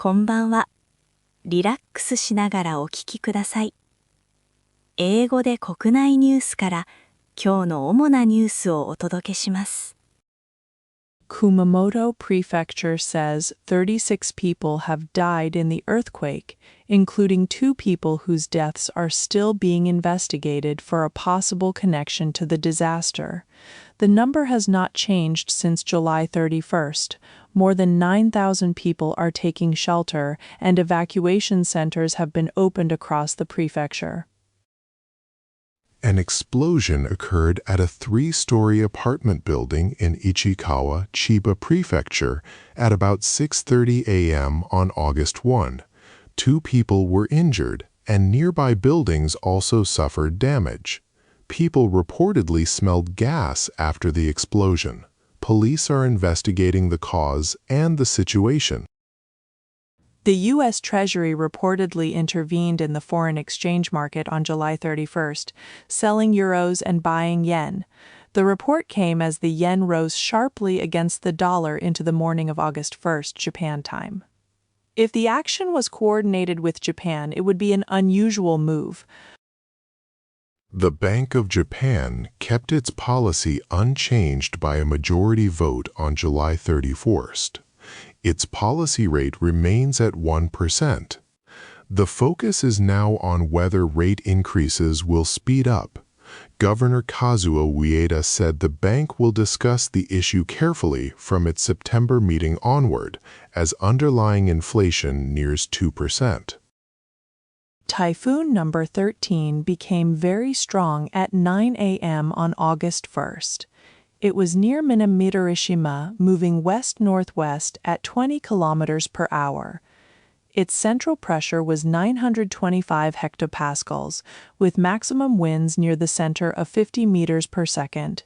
こんばんは。リラックスしながらお聞きください。英語で国内ニュースから今日の主なニュースをお届けします。Kumamoto Prefecture says 36 people have died in the earthquake, including 2 people whose deaths are still being investigated for a possible connection to the disaster. The number has not changed since July 31st. More than 9,000 people are taking shelter, and evacuation centers have been opened across the prefecture. An explosion occurred at a 3-story apartment building in Ichikawa, Chiba Prefecture at about 6:30 a.m. on August 1. 2 people were injured, and nearby buildings also suffered damage. People reportedly smelled gas after the explosion. Police are investigating the cause and the situation. The U.S. Treasury reportedly intervened in the foreign exchange market on July 31st, selling euros and buying yen. The report came as the yen rose sharply against the dollar into the morning of August 1st, Japan time. If the action was coordinated with Japan, it would be an unusual move. The Bank of Japan kept its policy unchanged by a majority vote on July 31st. Its policy rate remains at 1%. The focus is now on whether rate increases will speed up. Governor Kazuo Ueda said the bank will discuss the issue carefully from its September meeting onward, as underlying inflation nears 2%. Typhoon number 13 became very strong at 9 a.m. on August 1st. It was near Minamitsushima, moving west-northwest at 20 kilometers per hour. Its central pressure was 925 hectopascals, with maximum winds near the center of 50 meters per second.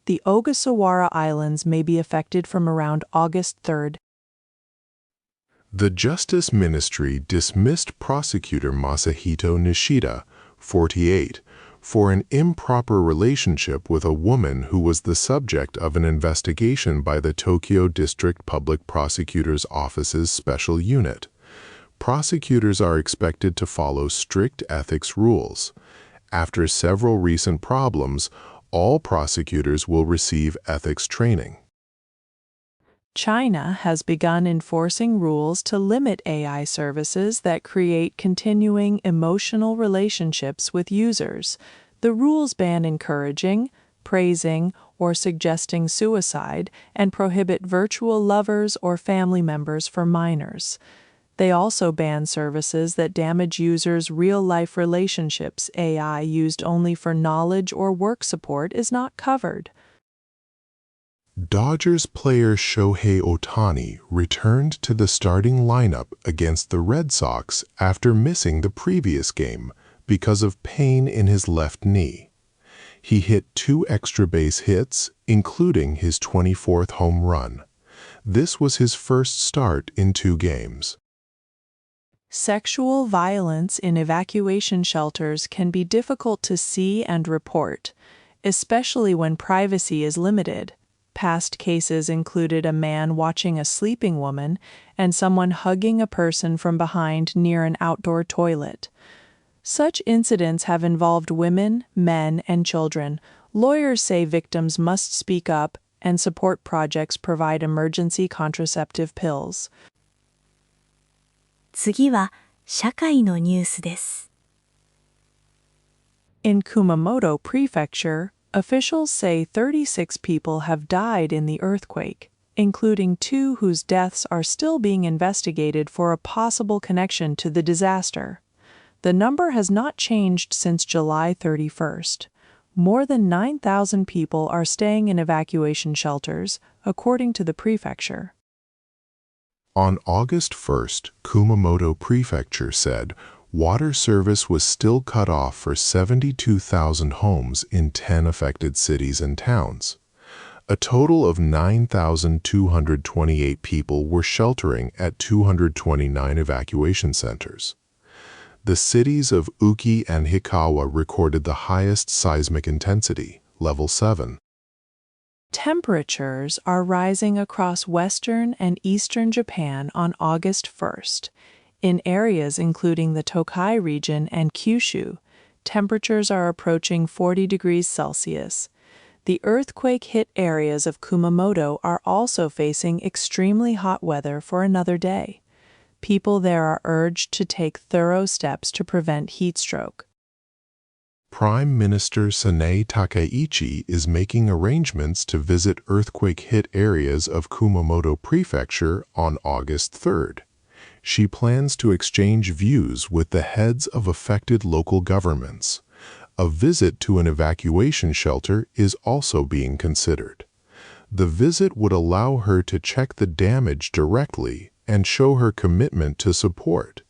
The Ogasawara Islands may be affected from around August 3rd. The Justice Ministry dismissed prosecutor Masahito Nishida, 48, for an improper relationship with a woman who was the subject of an investigation by the Tokyo District Public Prosecutor's Office's special unit. Prosecutors are expected to follow strict ethics rules. After several recent problems, all prosecutors will receive ethics training. China has begun enforcing rules to limit AI services that create continuing emotional relationships with users. The rules ban encouraging, praising, or suggesting suicide and prohibit virtual lovers or family members for minors. They also ban services that damage users' real-life relationships. AI used only for knowledge or work support is not covered. Dodgers player Shohei Ohtani returned to the starting lineup against the Red Sox after missing the previous game because of pain in his left knee. He hit 2 extra base hits, including his 24th home run. This was his first start in 2 games. Sexual violence in evacuation shelters can be difficult to see and report, especially when privacy is limited. Past cases included a man watching a sleeping woman and someone hugging a person from behind near an outdoor toilet. Such incidents have involved women, men, and children. Lawyers say victims must speak up, and support projects provide emergency contraceptive pills. 次は社会のニュースです。In Kumamoto Prefecture, officials say 36 people have died in the earthquake, including 2 whose deaths are still being investigated for a possible connection to the disaster. The number has not changed since July 31st. More than 9,000 people are staying in evacuation shelters, according to the prefecture. On August 1st, Kumamoto Prefecture said water service was still cut off for 72,000 homes in 10 affected cities and towns. A total of 9,228 people were sheltering at 229 evacuation centers. The cities of Uki and Hikawa recorded the highest seismic intensity, level 7. Temperatures are rising across western and eastern Japan on August 1st. In areas including the Tokai region and Kyushu, temperatures are approaching 40 degrees Celsius. The earthquake-hit areas of Kumamoto are also facing extremely hot weather for another day. People there are urged to take thorough steps to prevent heat stroke. Prime Minister Sanae Takaichi is making arrangements to visit earthquake-hit areas of Kumamoto Prefecture on August 3rd. She plans to exchange views with the heads of affected local governments. A visit to an evacuation shelter is also being considered. The visit would allow her to check the damage directly and show her commitment to support.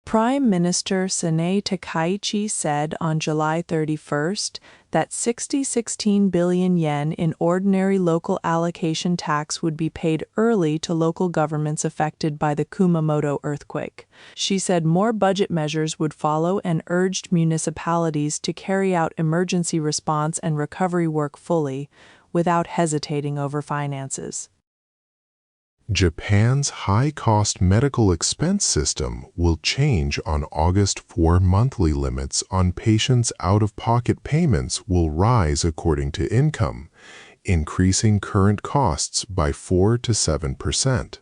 Prime Minister Sanae Takaichi said on July 31st that 16 billion yen in ordinary local allocation tax would be paid early to local governments affected by the Kumamoto earthquake. She said more budget measures would follow and urged municipalities to carry out emergency response and recovery work fully, without hesitating over finances. Japan's high-cost medical expense system will change on August 4. Monthly limits on patients' out-of-pocket payments will rise according to income, increasing current costs by 4 to 7%.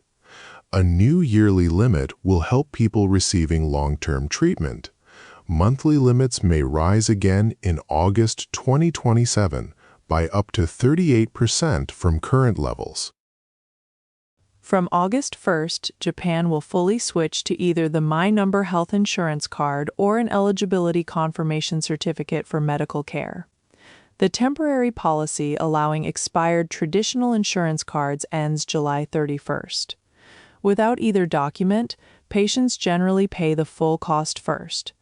A new yearly limit will help people receiving long-term treatment. Monthly limits may rise again in August 2027 by up to 38% from current levels. From August 1st, Japan will fully switch to either the My Number health insurance card or an eligibility confirmation certificate for medical care. The temporary policy allowing expired traditional insurance cards ends July 31st. Without either document, patients generally pay the full cost first.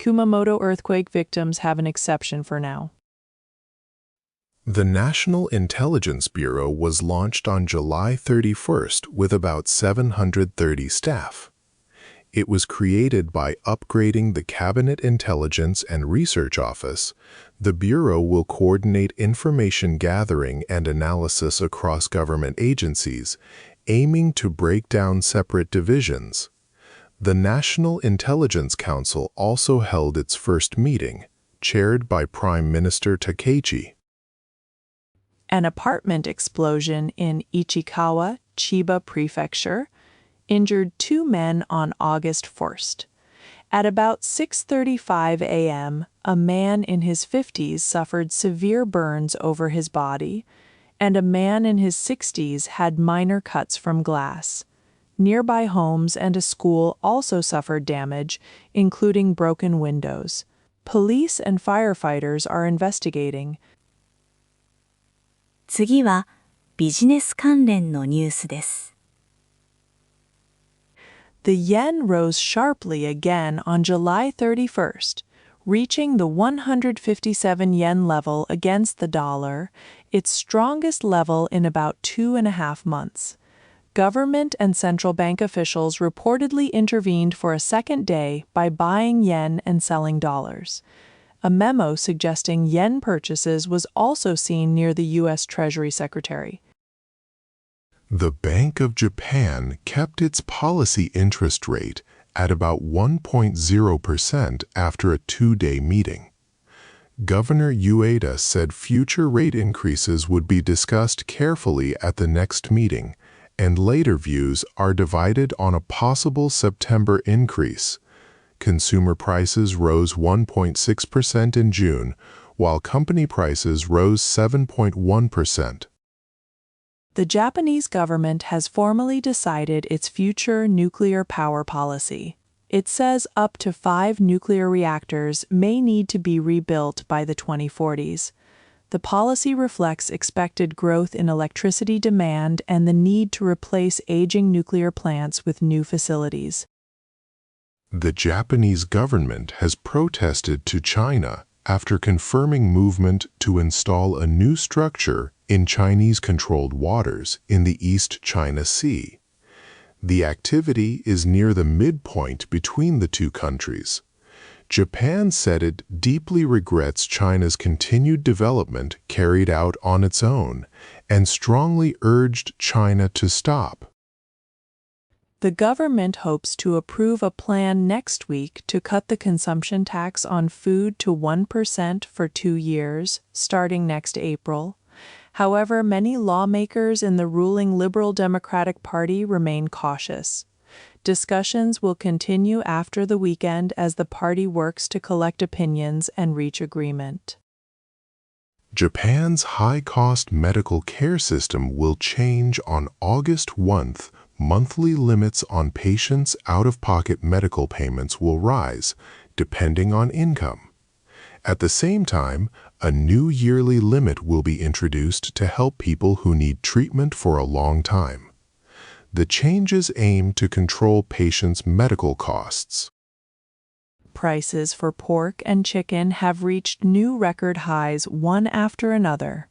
Kumamoto earthquake victims have an exception for now. The National Intelligence Bureau was launched on July 31st with about 730 staff. It was created by upgrading the Cabinet Intelligence and Research Office. The Bureau will coordinate information gathering and analysis across government agencies, aiming to break down separate divisions. The National Intelligence Council also held its first meeting, chaired by Prime Minister Takaichi. An apartment explosion in Ichikawa, Chiba Prefecture, injured 2 men on August 1st. At about 6:35 a.m., a man in his 50s suffered severe burns over his body, and a man in his 60s had minor cuts from glass. Nearby homes and a school also suffered damage, including broken windows. Police and firefighters are investigating. 次はビジネス関連のニュースです。The yen rose sharply again on July 31st, reaching the 157 yen level against the dollar, its strongest level in about 2.5 months. Government and central bank officials reportedly intervened for a second day by buying yen and selling dollars. A memo suggesting yen purchases was also seen near the U.S. Treasury Secretary. The Bank of Japan kept its policy interest rate at about 1.0% after a 2-day meeting. Governor Ueda said future rate increases would be discussed carefully at the next meeting, and later views are divided on a possible September increase. Consumer prices rose 1.6% in June, while company prices rose 7.1%. The Japanese government has formally decided its future nuclear power policy. It says up to 5 nuclear reactors may need to be rebuilt by the 2040s. The policy reflects expected growth in electricity demand and the need to replace aging nuclear plants with new facilities. The Japanese government has protested to China after confirming movement to install a new structure in Chinese-controlled waters in the East China Sea. The activity is near the midpoint between the two countries. Japan said it deeply regrets China's continued development carried out on its own and strongly urged China to stop. The government hopes to approve a plan next week to cut the consumption tax on food to 1% for 2 years, starting next April. However, many lawmakers in the ruling Liberal Democratic Party remain cautious. Discussions will continue after the weekend as the party works to collect opinions and reach agreement. Japan's high-cost medical care system will change on August 1st. Monthly limits on patients' out-of-pocket medical payments will rise, depending on income. At the same time, a new yearly limit will be introduced to help people who need treatment for a long time. The changes aim to control patients' medical costs. Prices for pork and chicken have reached new record highs one after another.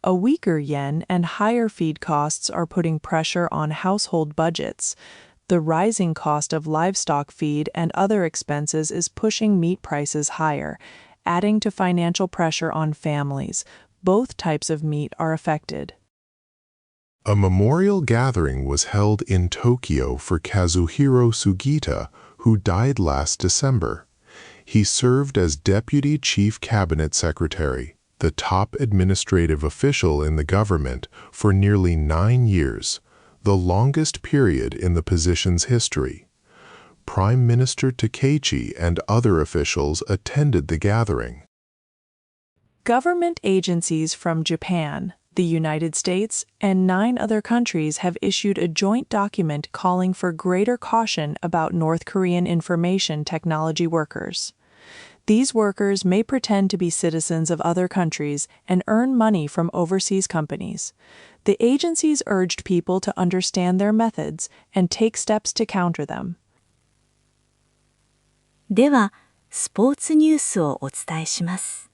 A weaker yen and higher feed costs are putting pressure on household budgets. The rising cost of livestock feed and other expenses is pushing meat prices higher, adding to financial pressure on families. Both types of meat are affected. A memorial gathering was held in Tokyo for Kazuhiro Sugita, who died last December. He served as Deputy Chief Cabinet Secretary, the top administrative official in the government, for nearly 9 years, the longest period in the position's history. Prime Minister Takeichi and other officials attended the gathering. Government agencies from Japan, the United States, and 9 other countries have issued a joint document calling for greater caution about North Korean information technology workers. These workers may pretend to be citizens of other countries and earn money from overseas companies. The agencies urged people to understand their methods and take steps to counter them. では、スポーツニュースをお伝えします。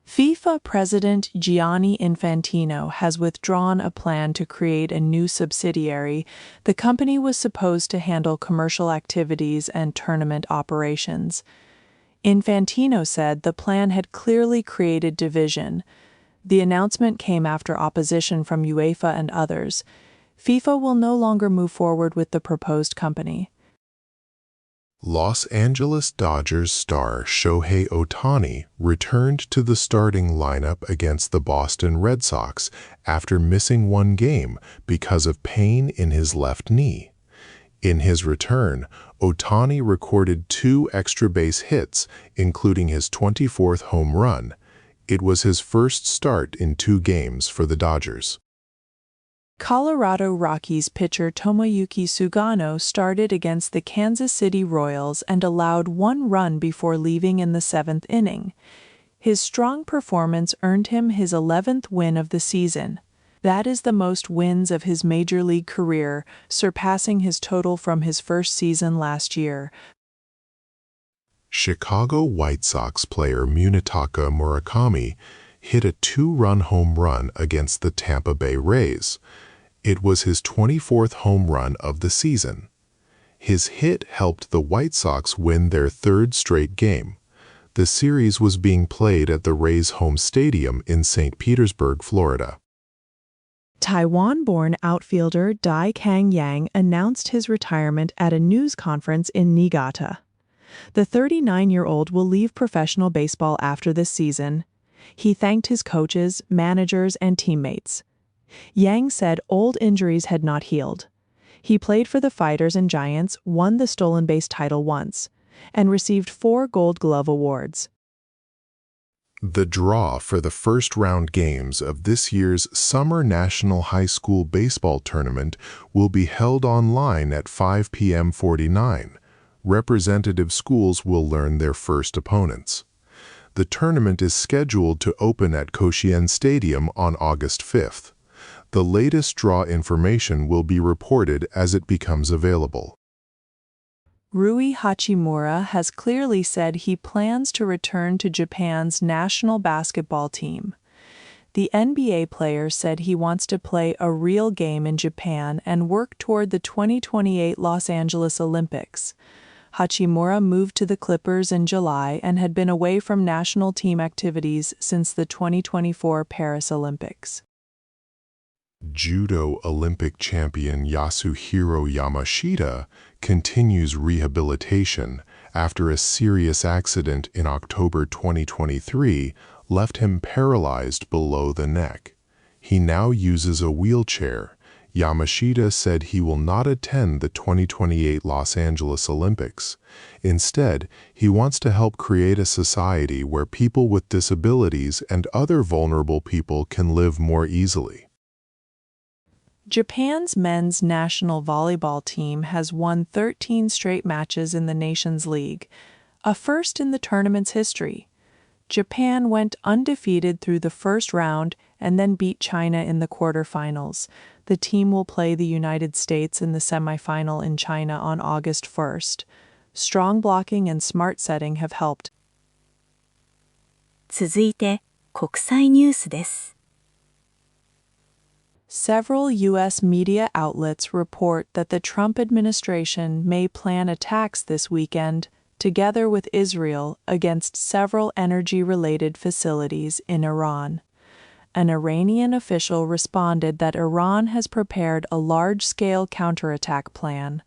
FIFA President Gianni Infantino has withdrawn a plan to create a new subsidiary. The company was supposed to handle commercial activities and tournament operations. Infantino said the plan had clearly created division. The announcement came after opposition from UEFA and others. FIFA will no longer move forward with the proposed company. Los Angeles Dodgers star Shohei Ohtani returned to the starting lineup against the Boston Red Sox after missing 1 game because of pain in his left knee. In his return, Ohtani recorded 2 extra base hits, including his 24th home run. It was his first start in 2 games for the Dodgers. Colorado Rockies pitcher Tomoyuki Sugano started against the Kansas City Royals and allowed 1 run before leaving in the 7th inning. His strong performance earned him his 11th win of the season. That is the most wins of his major league career, surpassing his total from his first season last year. Chicago White Sox player Munetaka Murakami hit a 2-run home run against the Tampa Bay Rays. It was his 24th home run of the season. His hit helped the White Sox win their 3rd straight game. The series was being played at the Rays' home stadium in St. Petersburg, Florida. Taiwan-born outfielder Dai Kang Yang announced his retirement at a news conference in Niigata. The 39-year-old will leave professional baseball after this season. He thanked his coaches, managers, and teammates. Yang said old injuries had not healed. He played for the Fighters and Giants, won the stolen base title once, and received 4 Gold Glove awards. The draw for the first-round games of this year's Summer National High School Baseball Tournament will be held online at 5 p.m. 49. Representative schools will learn their first opponents. The tournament is scheduled to open at Koshien Stadium on August 5th. The latest draw information will be reported as it becomes available. Rui Hachimura has clearly said he plans to return to Japan's national basketball team. The NBA player said he wants to play a real game in Japan and work toward the 2028 Los Angeles Olympics. Hachimura moved to the Clippers in July and had been away from national team activities since the 2024 Paris Olympics. Judo Olympic champion Yasuhiro Yamashita continues rehabilitation after a serious accident in October 2023 left him paralyzed below the neck. He now uses a wheelchair. Yamashita said he will not attend the 2028 Los Angeles Olympics. Instead, he wants to help create a society where people with disabilities and other vulnerable people can live more easily. Japan's men's national volleyball team has won 13 straight matches in the nation's league, a first in the tournament's history. Japan went undefeated through the first round and then beat China in the quarterfinals. The team will play the United States in the semifinal in China on August 1st. Strong blocking and smart setting have helped. 続いて、国際ニュースです。Several U.S. media outlets report that the Trump administration may plan attacks this weekend, together with Israel, against several energy-related facilities in Iran. An Iranian official responded that Iran has prepared a large-scale counterattack plan.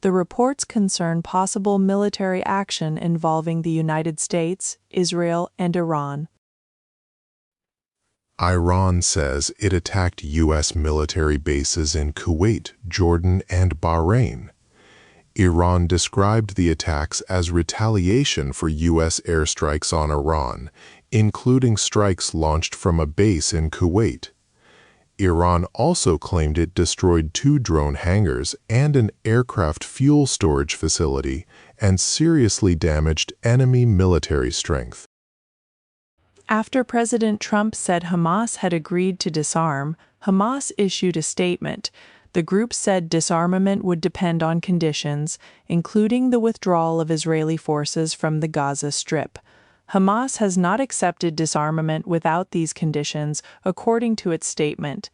The reports concern possible military action involving the United States, Israel, and Iran. Iran says it attacked U.S. military bases in Kuwait, Jordan, and Bahrain. Iran described the attacks as retaliation for U.S. airstrikes on Iran, including strikes launched from a base in Kuwait. Iran also claimed it destroyed 2 drone hangars and an aircraft fuel storage facility and seriously damaged enemy military strength. After President Trump said Hamas had agreed to disarm, Hamas issued a statement. The group said disarmament would depend on conditions, including the withdrawal of Israeli forces from the Gaza Strip. Hamas has not accepted disarmament without these conditions, according to its statement.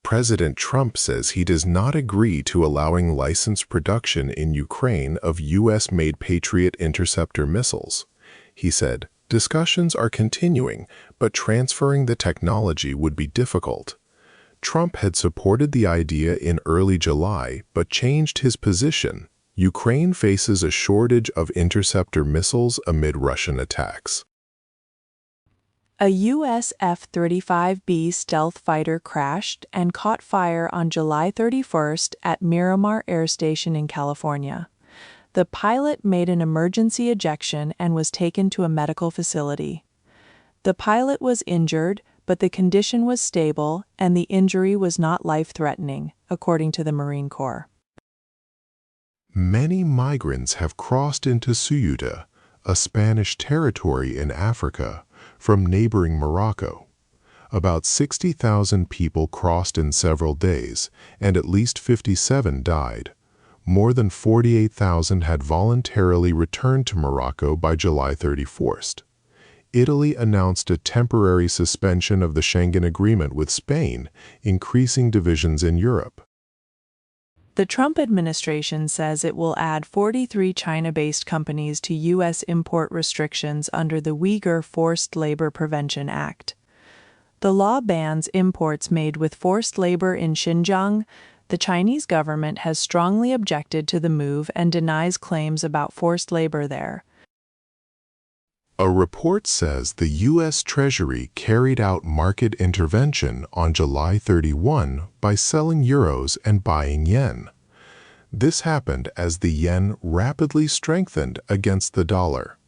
President Trump says he does not agree to allowing licensed production in Ukraine of U.S.-made Patriot interceptor missiles. He said, "Discussions are continuing, but transferring the technology would be difficult." Trump had supported the idea in early July, but changed his position. Ukraine faces a shortage of interceptor missiles amid Russian attacks. A U.S. F-35B stealth fighter crashed and caught fire on July 31st at Miramar Air Station in California. The pilot made an emergency ejection and was taken to a medical facility. The pilot was injured, but the condition was stable and the injury was not life-threatening, according to the Marine Corps. Many migrants have crossed into Ceuta, a Spanish territory in Africa, from neighboring Morocco. About 60,000 people crossed in several days, and at least 57 died. More than 48,000 had voluntarily returned to Morocco by July 31st. Italy announced a temporary suspension of the Schengen Agreement with Spain, increasing divisions in Europe. The Trump administration says it will add 43 China-based companies to U.S. import restrictions under the Uyghur Forced Labor Prevention Act. The law bans imports made with forced labor in Xinjiang. The Chinese government has strongly objected to the move and denies claims about forced labor there. A report says the U.S. Treasury carried out market intervention on July 31 by selling euros and buying yen. This happened as the yen rapidly strengthened against the dollar.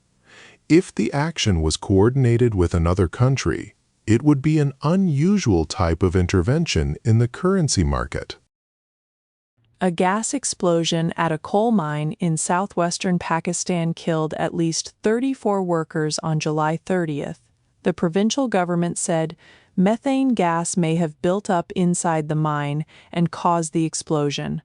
If the action was coordinated with another country, it would be an unusual type of intervention in the currency market. A gas explosion at a coal mine in southwestern Pakistan killed at least 34 workers on July 30th. The provincial government said methane gas may have built up inside the mine and caused the explosion.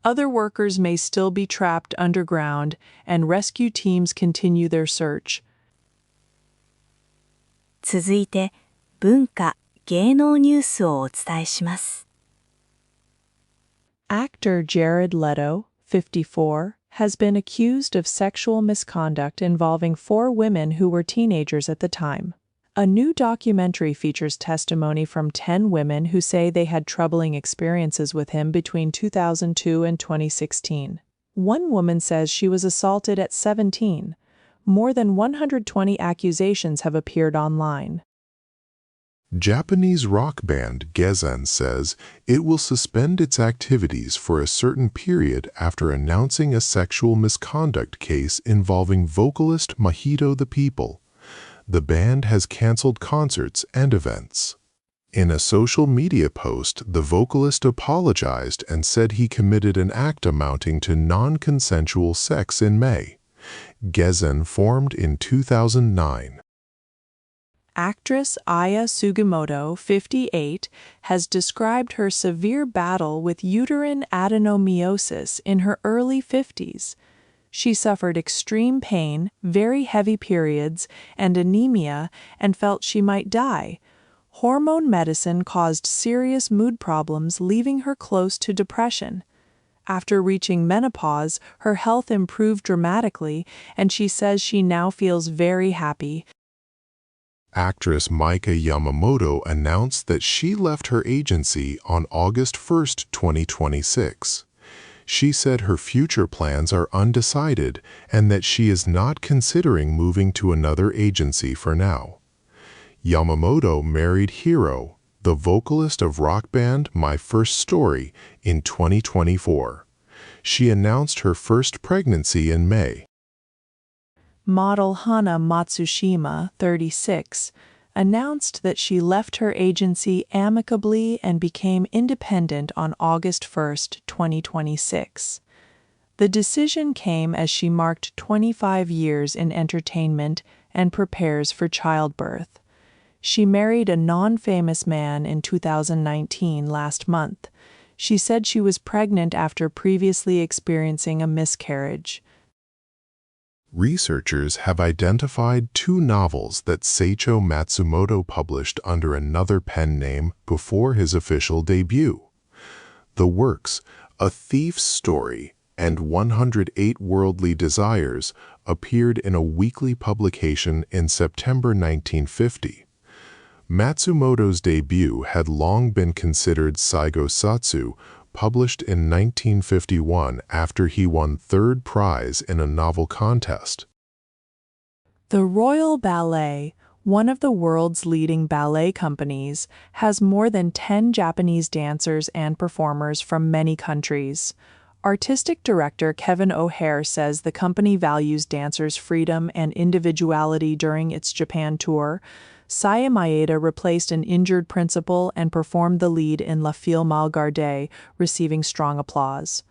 Other workers may still be trapped underground, and rescue teams continue their search. 続いて、文化・芸能ニュースをお伝えします。Actor Jared Leto, 54, has been accused of sexual misconduct involving 4 women who were teenagers at the time. A new documentary features testimony from 10 women who say they had troubling experiences with him between 2002 and 2016. One woman says she was assaulted at 17. More than 120 accusations have appeared online. Japanese rock band Gezen says it will suspend its activities for a certain period after announcing a sexual misconduct case involving vocalist Mahito the People. The band has canceled concerts and events. In a social media post, the vocalist apologized and said he committed an act amounting to non-consensual sex in May. Gezen formed in 2009. Actress Aya Sugimoto, 58, has described her severe battle with uterine adenomyosis in her early 50s. She suffered extreme pain, very heavy periods, and anemia, and felt she might die. Hormone medicine caused serious mood problems, leaving her close to depression. After reaching menopause, her health improved dramatically, and she says she now feels very happy. Actress Mika Yamamoto announced that she left her agency on August 1, 2026. She said her future plans are undecided and that she is not considering moving to another agency for now. Yamamoto married Hiro, the vocalist of rock band My First Story, in 2024. She announced her first pregnancy in May. Model Hana Matsushima, 36, announced that she left her agency amicably and became independent on August 1, 2026. The decision came as she marked 25 years in entertainment and prepares for childbirth. She married a non-famous man in 2019 last month. She said she was pregnant after previously experiencing a miscarriage. Researchers have identified 2 novels that Seicho Matsumoto published under another pen name before his official debut. The works, A Thief's Story and 108 Worldly Desires, appeared in a weekly publication in September 1950. Matsumoto's debut had long been considered Saigo Satsu, published in 1951 after he won 3rd prize in a novel contest. The Royal Ballet, one of the world's leading ballet companies, has more than 10 Japanese dancers and performers from many countries. Artistic director Kevin O'Hare says the company values dancers' freedom and individuality during its Japan tour. Saya Maeda replaced an injured principal and performed the lead in La Fille Malgarde, receiving strong applause.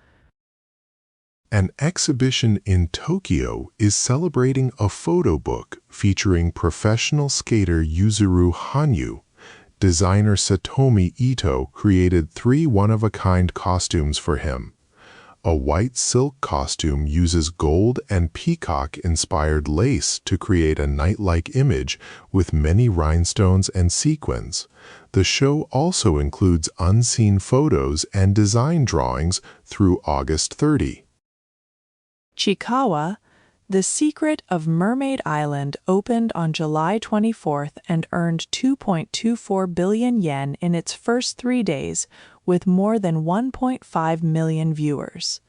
An exhibition in Tokyo is celebrating a photo book featuring professional skater Yuzuru Hanyu. Designer Satomi Ito created 3 one-of-a-kind costumes for him. A white silk costume uses gold and peacock-inspired lace to create a knight-like image with many rhinestones and sequins. The show also includes unseen photos and design drawings through August 30. Chikawa, The Secret of Mermaid Island, opened on July 24th and earned 2.24 billion yen in its first 3 days, with more than 1.5 million viewers.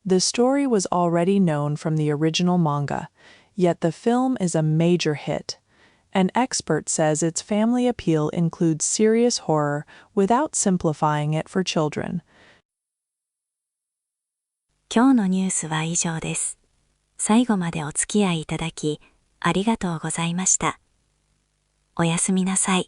The story was already known from the original manga, yet the film is a major hit. An expert says its family appeal includes serious horror without simplifying it for children. 今日のニュースは以上です。最後までお付き合いいただき、ありがとうございました。おやすみなさい。